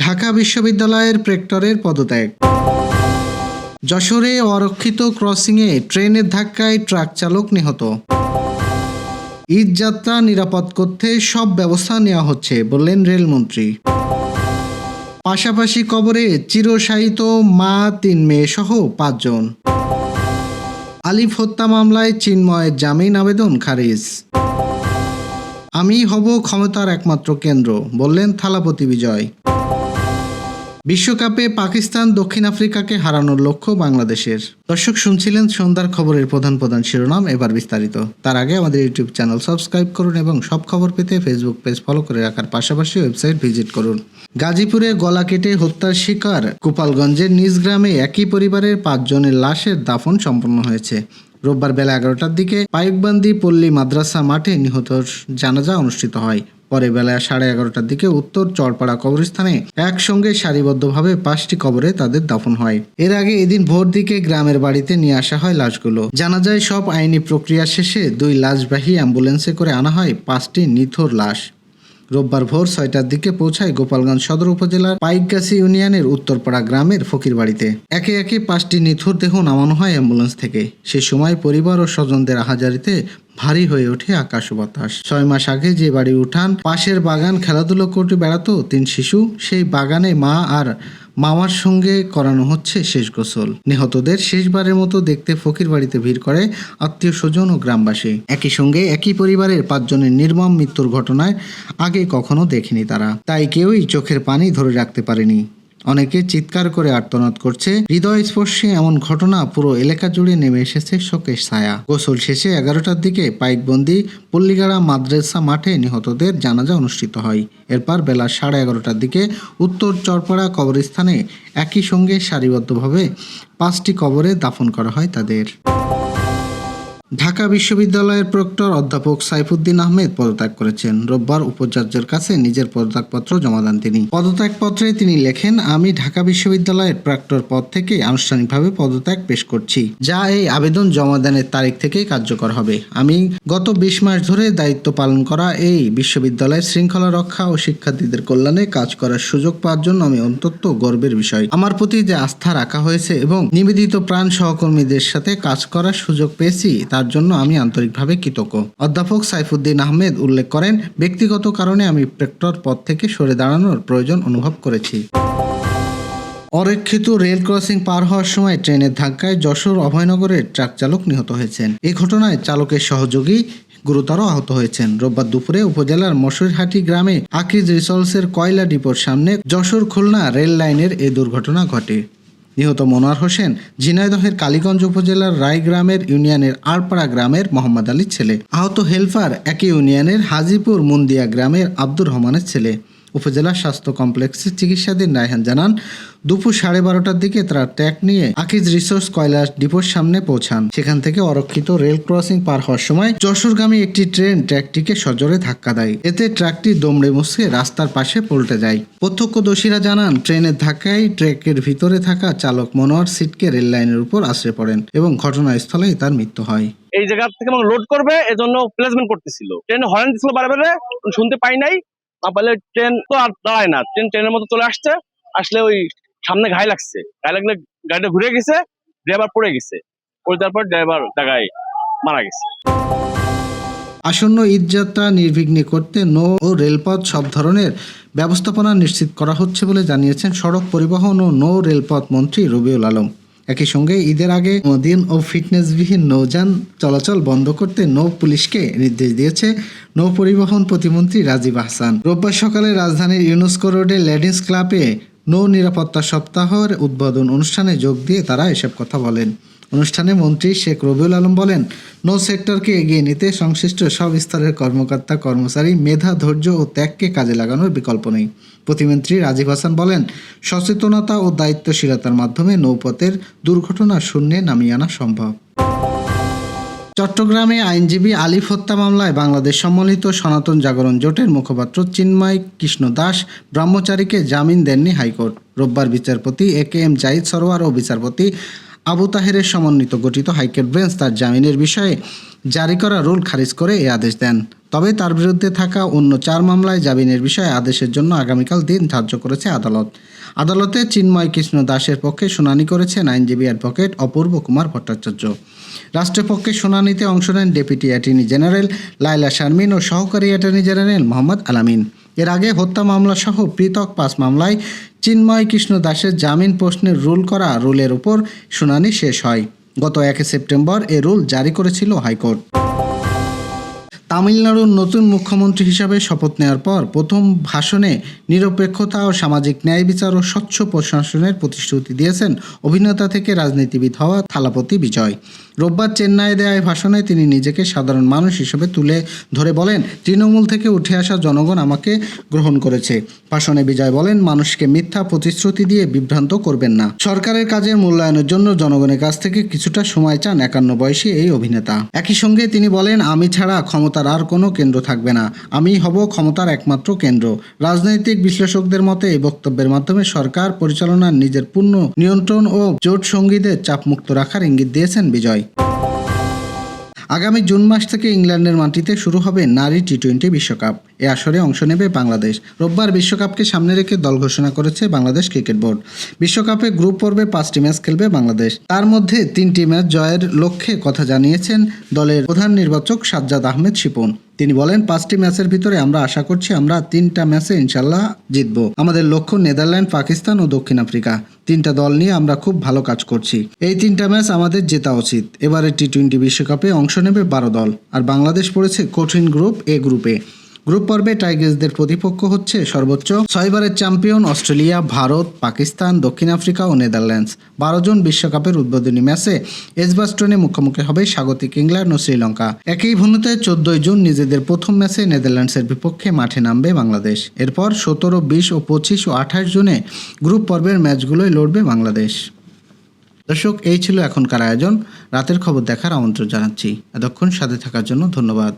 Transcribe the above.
ঢাকা বিশ্ববিদ্যালয়ের প্রেক্টরের পদত্যাগ। যশোরে অরক্ষিত ক্রসিংয়ে ট্রেনের ধাক্কায় ট্রাক চালক নিহত। ঈদ যাত্রা নিরাপদ করতে সব ব্যবস্থা নেওয়া হচ্ছে বললেন রেলমন্ত্রী। পাশাপাশি কবরে চিরশায়িত মা ৩ মেয়ে সহ ৫ জন। আলিফ হত্যা মামলায় চিন্ময়ের জামিন আবেদন খারিজ। আমি হব ক্ষমতার একমাত্র কেন্দ্র বললেন থালাপতি বিজয়। বিশ্বকাপে পাকিস্তান দক্ষিণ আফ্রিকাকে হারানোর লক্ষ্য বাংলাদেশের। দর্শক, শুনছিলেন সন্ধ্যার খবরের প্রধান শিরোনাম, এবার বিস্তারিত। তার আগে আমাদের ইউটিউব চ্যানেল সাবস্ক্রাইব করুন এবং সব খবর পেতে ফেসবুক পেজ ফলো করে রাখার পাশাপাশি ওয়েবসাইট ভিজিট করুন। গাজীপুরে গলা কেটে হত্যার শিকার গোপালগঞ্জের নিজ গ্রামে একই পরিবারের ৫ জনের লাশের দাফন সম্পন্ন হয়েছে। রোববার বেলা ১১টার দিকে পাইকবান্দি পল্লী মাদ্রাসা মাঠে নিহতর জানাজা অনুষ্ঠিত হয়। পরে বেলা 11:30টার দিকে উত্তর চরপাড়া কবরস্থানে একসঙ্গে সারিবদ্ধভাবে 5টি কবরে তাদের দাফন হয়। এর আগে এদিন ভোর দিকে গ্রামের বাড়িতে নিয়ে আসা হয় লাশগুলো। জানা যায় সব আইনি প্রক্রিয়া শেষে 2 লাশবাহী অ্যাম্বুলেন্সে করে আনা হয় 5টি নিথর লাশ। রোববার ভোর 6টার দিকে পৌঁছায় গোপালগঞ্জ সদর উপজেলার পাইকগাছি ইউনিয়নের উত্তরপাড়া গ্রামের ফকির বাড়িতে। একে একে 5টি নিথর দেহ নামানো হয় অ্যাম্বুলেন্স থেকে। সে সময় পরিবার ও স্বজনদের আহাজারিতে ভারী হয়ে ওঠে আকাশ ও বাতাস। 6 মাস আগে যে বাড়ি উঠান পাশের বাগান খেলাধুলো করতে বেড়াতো 3 শিশু, সেই বাগানে মা আর মামার সঙ্গে করানো হচ্ছে শেষ গোসল। নিহতদের শেষবারের মতো দেখতে ফকির বাড়িতে ভিড় করে আত্মীয় স্বজন ও গ্রামবাসী। একই সঙ্গে একই পরিবারের 5 জনের নির্মম মৃত্যুর ঘটনায় আগে কখনো দেখেনি তারা, তাই কেউই চোখের পানি ধরে রাখতে পারেনি। অনেকে চিৎকার করে আর্তনাদ করছে। হৃদয়স্পর্শী এমন ঘটনা পুরো এলাকা জুড়ে নেমে এসেছে শোকের ছায়া। গোসল শেষে 11টার দিকে পাইকবন্দি পল্লীগাড়া মাদ্রাসা মাঠে নিহতদের জানাজা অনুষ্ঠিত হয়। এরপর বেলা 11:30টার দিকে উত্তর চরপাড়া কবরস্থানে একই সঙ্গে সারিবদ্ধভাবে 5টি কবরে দাফন করা হয় তাদের। ঢাকা বিশ্ববিদ্যালয়ের প্রক্টর অধ্যাপক সাইফুদ্দিন আহমেদ পদত্যাগ করেছেন। রোববার উপাচার্যের কাছে নিজের পদত্যাগপত্র জমা দেন তিনি। পদত্যাগপত্রে তিনি লেখেন, আমি ঢাকা বিশ্ববিদ্যালয়ের প্রক্টর পদ থেকে আনুষ্ঠানিকভাবে পদত্যাগ পেশ করছি, যা এই আবেদন জমা দানের তারিখ থেকেই কার্যকর হবে। আমি গত 20 মাস ধরে দায়িত্ব পালন করা এই বিশ্ববিদ্যালয়ের শৃঙ্খলা রক্ষা ও শিক্ষার্থীদের কল্যাণে কাজ করার সুযোগ পাওয়ার জন্য আমি অত্যন্ত গর্বের বিষয়। আমার প্রতি যে আস্থা রাখা হয়েছে এবং নিবেদিত প্রাণ সহকর্মীদের সাথে কাজ করার সুযোগ পেয়েছি তার জন্য আমি আন্তরিকভাবে কৃতজ্ঞ। অধ্যাপক সাইফুদ্দিন আহমেদ উল্লেখ করেন, ব্যক্তিগত কারণে আমি প্রেক্টর পদ থেকে সরে দাঁড়ানোর প্রয়োজন অনুভব করেছি। অরক্ষিত রেল ক্রসিং পার হওয়ার সময় ট্রেনের ধাক্কায় যশোর অভয়নগরের ট্রাক চালক নিহত হয়েছেন। এই ঘটনায় চালকের সহযোগী গুরুতর আহত হয়েছেন। রোববার দুপুরে উপজেলার মশুরহাটি গ্রামে আকিজ রিসোর্সের কয়লা ডিপোর সামনে যশোর খুলনা রেল লাইনের এই দুর্ঘটনা ঘটে। নিহত মনোয়ার হোসেন ঝিনাইদহের কালীগঞ্জ উপজেলার রায়গ্রামের ইউনিয়নের আড়পাড়া গ্রামের মোহাম্মদ আলীর ছেলে। আহত হেলফার একই ইউনিয়নের হাজিপুর মুন্দিয়া গ্রামের আব্দুর রহমানের ছেলে। উপজেলা স্বাস্থ্য কমপ্লেক্সে চিকিৎসাধীন রায়হান জানান, দুপুর 12:30টার দিকে তারা ট্রাক নিয়ে আকিজ রিসোর্স কয়লা ডিপোর সামনে পৌঁছান। সেখান থেকে অরক্ষিত রেল ক্রসিং পার হওয়ার সময় যশোরগামী একটি ট্রেন ট্রাকটিকে সজোরে ধাক্কা দেয়। এতে ট্রাকটি দমড়ে মুচড়ে রাস্তার পাশে পল্টে যায়। প্রত্যক্ষদর্শীরা জানান, ট্রেনের ধাক্কায় ট্রাকের ভিতরে থাকা চালক মনোয়ার সিটকে রেল লাইনের উপর আছড়ে পড়েন এবং ঘটনাস্থলেই তার মৃত্যু হয়। এই জায়গা থেকে লোড করবে এজন্য প্লেসমেন্ট করতেছিল। ট্রেন হর্ন দিছিল বারে শুনতে পাই নাই। ট্রেন তো আর দাঁড়ায় না, ট্রেনের মতো চলে আসলে ওই সামনে ঘাই লাগছে। ঘাই লাগলে গাড়িটা ঘুরে গেছে, ড্রাইভার পড়ে গেছে। পড়ে যাওয়ার পর ড্রাইভার জায়গায় মারা গেছে। আসন্ন ঈদযাত্রা নির্বিঘ্নে করতে নৌ ও রেলপথ সব ধরনের ব্যবস্থাপনা নিশ্চিত করা হচ্ছে বলে জানিয়েছেন সড়ক পরিবহন ও নৌ রেলপথ মন্ত্রী রবিউল আলম। একই সঙ্গে ঈদের আগে মদিন ও ফিটনেসবিহীন নৌযান চলাচল বন্ধ করতে নৌ পুলিশকে নির্দেশ দিয়েছে নৌ পরিবহন প্রতিমন্ত্রী রাজীব আহসান। রোববার সকালে রাজধানীর ইউনেস্কো রোডে লেডিস ক্লাবে নৌ নিরাপত্তা সপ্তাহের উদ্বোধন অনুষ্ঠানে যোগ দিয়ে তারা এসব কথা বলেন। অনুষ্ঠানে মন্ত্রী শেখ রবিউল আলম বলেন, নৌ সেক্টরকে এগিয়ে নিতে সংশ্লিষ্ট সব স্তরের কর্মকর্তা কর্মচারী মেধা, ধৈর্য ও ত্যাগকে কাজে লাগানোর বিকল্প নেই। প্রতিমন্ত্রী রাজীব হাসান বলেন, সচেতনতা ও দায়িত্বশীলতার মাধ্যমে নৌপথের দুর্ঘটনা শূন্যে নামিয়ে আনা সম্ভব। চট্টগ্রামে আইনজীবী আলিফ হত্যা মামলায় বাংলাদেশ সম্মিলিত সনাতন জাগরণ জোটের মুখপাত্র চিন্ময় কৃষ্ণ দাস ব্রহ্মচারীকে জামিন দেননি হাইকোর্ট। রোববার বিচারপতি এ কে এম জাহিদ সরোয়ার ও বিচারপতি আবু তাহেরের সমন্বিত গঠিত হাইকোর্ট বেঞ্চ তার জামিনের বিষয়ে জারি করা রুল খারিজ করে এই আদেশ দেন। তবে তার বিরুদ্ধে থাকা অন্য 4 মামলায় জামিনের বিষয়ে আদেশের জন্য আগামীকাল দিন ধার্য করেছে আদালত। আদালতে চিন্ময় কৃষ্ণ দাসের পক্ষে শুনানি করেছেন আইনজীবী অ্যাডভোকেট অপূর্ব কুমার ভট্টাচার্য। রাষ্ট্রপক্ষে শুনানিতে অংশ নেন deputy attorney general Laila Sharmin ও সহকারী অ্যাটর্নি জেনারেল মোহাম্মদ আলামিন। এর আগে হত্যা মামলা সহ পৃথক 5 মামলায় চিন্ময় কৃষ্ণ দাসের জামিন প্রশ্নের রুলের উপর শুনানি শেষ হয়। গত 1 সেপ্টেম্বর এ রুল জারি করেছিল হাইকোর্ট। তামিলনাড়ুর নতুন মুখ্যমন্ত্রী হিসাবে শপথ নেওয়ার পর প্রথম ভাষণে নিরপেক্ষতা ও সামাজিক ন্যায় বিচার ও স্বচ্ছ প্রশাসনের প্রতিশ্রুতি দিয়েছেন অভিনেতা থেকে রাজনীতিবিদ হওয়া থালাপতি বিজয়। রোববার চেন্নাইয়ে দেওয়া ভাষণে তিনি নিজেকে সাধারণ মানুষ হিসেবে তুলে ধরে বলেন, তৃণমূল থেকে উঠে আসা জনগণ আমাকে গ্রহণ করেছে। ভাষণে বিজয় বলেন, মানুষকে মিথ্যা প্রতিশ্রুতি দিয়ে বিভ্রান্ত করবেন না। সরকারের কাজের মূল্যায়নের জন্য জনগণের কাছ থেকে কিছুটা সময় চান 51 বয়সী এই অভিনেতা। একই সঙ্গে তিনি বলেন, আমি ছাড়া ক্ষমতার আর কোনো কেন্দ্র থাকবে না, আমি হব ক্ষমতার একমাত্র কেন্দ্র। রাজনৈতিক বিশ্লেষকদের মতে এই বক্তব্যের মাধ্যমে সরকার পরিচালনার নিজের পূর্ণ নিয়ন্ত্রণ ও জোট সঙ্গীদের চাপমুক্ত রাখার ইঙ্গিত দিয়েছেন বিজয়। আগামী জুন মাস থেকে ইংল্যান্ডের মাটিতে শুরু হবে নারী টি-20 বিশ্বকাপ। এ আসরে অংশ নেবে বাংলাদেশ। রোববার বিশ্বকাপকে সামনে রেখে দল ঘোষণা করেছে বাংলাদেশ ক্রিকেট বোর্ড। বিশ্বকাপে গ্রুপ পর্বে 5টি ম্যাচ খেলবে বাংলাদেশ। তার মধ্যে 3টি ম্যাচ জয়ের লক্ষ্যে কথা জানিয়েছেন দলের প্রধান নির্বাচক সাজ্জাদ আহমেদ শিপন। তিনি বলেন, 5টি ম্যাচের ভিতরে আমরা আশা করছি আমরা 3টা ম্যাচে ইনশাল্লাহ জিতব। আমাদের লক্ষ্য নেদারল্যান্ড, পাকিস্তান ও দক্ষিণ আফ্রিকা। 3টা দল নিয়ে আমরা খুব ভালো কাজ করছি। এই 3টা ম্যাচ আমাদের জেতা উচিত। এবারে টি-20 বিশ্বকাপে অংশ নেবে 12 দল। আর বাংলাদেশ পড়েছে কঠিন গ্রুপ এ গ্রুপে। গ্রুপ পর্বে টাইগার্সদের প্রতিপক্ষ হচ্ছে সর্বোচ্চ 6 বারের চ্যাম্পিয়ন অস্ট্রেলিয়া, ভারত, পাকিস্তান, দক্ষিণ আফ্রিকা ও নেদারল্যান্ডস। 12 জন বিশ্বকাপের উদ্বোধনী ম্যাচে এজবাস্টনে মুখোমুখি হবে স্বাগতিক ইংল্যান্ড ও শ্রীলঙ্কা। একই ভেন্যুতে 14 জুন নিজেদের প্রথম ম্যাচে নেদারল্যান্ডসের বিপক্ষে মাঠে নামবে বাংলাদেশ। এরপর 17, 20 ও 25 ও 28 জুনে গ্রুপ পর্বের ম্যাচগুলোই লড়বে বাংলাদেশ। দর্শক, এই ছিল এখনকার আয়োজন। রাতের খবর দেখার আমন্ত্রণ জানাচ্ছি। এতক্ষণ সাথে থাকার জন্য ধন্যবাদ।